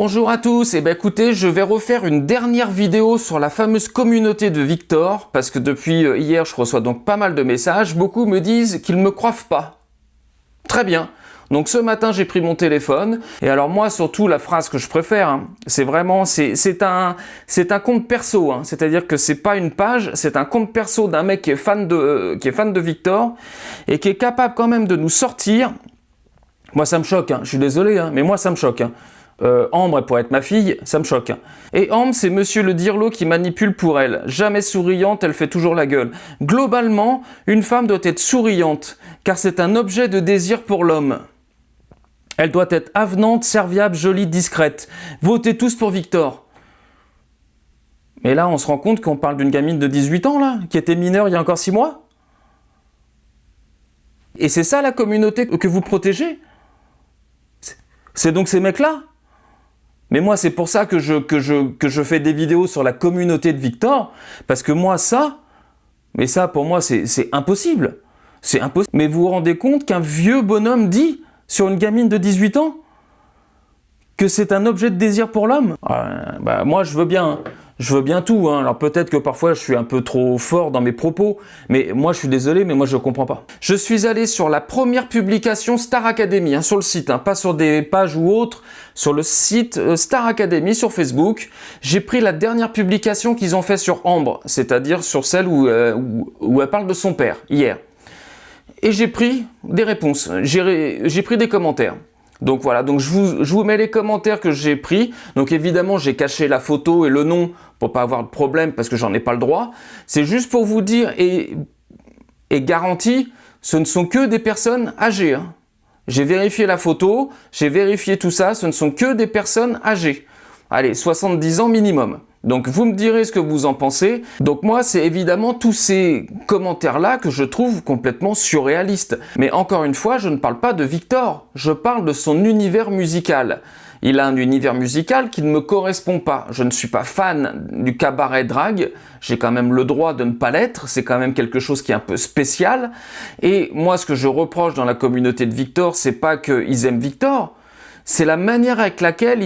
Bonjour à tous, et écoutez, je vais refaire une dernière vidéo sur la fameuse communauté de Victor, parce que depuis hier je reçois donc pas mal de messages, beaucoup me disent qu'ils ne me croient pas. Très bien, donc ce matin j'ai pris mon téléphone, et alors moi surtout la phrase que je préfère, c'est vraiment, c'est un compte perso, c'est-à-dire que c'est pas une page, c'est un compte perso d'un mec qui est fan de Victor, et qui est capable quand même de nous sortir, moi ça me choque, je suis désolé, mais moi ça me choque. Ambre, pour être ma fille, ça me choque. Et Ambre, c'est Monsieur le Dirlo qui manipule pour elle. Jamais souriante, elle fait toujours la gueule. Globalement, une femme doit être souriante, car c'est un objet de désir pour l'homme. Elle doit être avenante, serviable, jolie, discrète. Votez tous pour Victor. Mais là, on se rend compte qu'on parle d'une gamine de 18 ans, là, qui était mineure il y a encore 6 mois. Et c'est ça la communauté que vous protégez? C'est donc ces mecs-là? Mais moi, c'est pour ça que je fais des vidéos sur la communauté de Victor, parce que moi, ça, pour moi, c'est impossible. C'est impossible. Mais vous vous rendez compte qu'un vieux bonhomme dit, sur une gamine de 18 ans, que c'est un objet de désir pour l'homme? Moi, je veux bien tout, Alors peut-être que parfois je suis un peu trop fort dans mes propos, mais moi je suis désolé, mais moi je comprends pas. Je suis allé sur la première publication Star Academy, sur le site, pas sur des pages ou autres, sur le site Star Academy sur Facebook. J'ai pris la dernière publication qu'ils ont fait sur Ambre, c'est-à-dire sur celle où elle parle de son père, hier. Et j'ai pris des réponses, j'ai pris des commentaires. Donc voilà, donc je vous mets les commentaires que j'ai pris. Donc évidemment, j'ai caché la photo et le nom pour pas avoir de problème parce que j'en ai pas le droit. C'est juste pour vous dire et garanti, ce ne sont que des personnes âgées. J'ai vérifié la photo, j'ai vérifié tout ça, ce ne sont que des personnes âgées. Allez, 70 ans minimum. Donc vous me direz ce que vous en pensez. Donc moi, c'est évidemment tous ces commentaires-là que je trouve complètement surréalistes. Mais encore une fois, je ne parle pas de Victor, je parle de son univers musical. Il a un univers musical qui ne me correspond pas. Je ne suis pas fan du cabaret drague, j'ai quand même le droit de ne pas l'être, c'est quand même quelque chose qui est un peu spécial. Et moi, ce que je reproche dans la communauté de Victor, c'est pas qu'ils aiment Victor, c'est la manière avec laquelle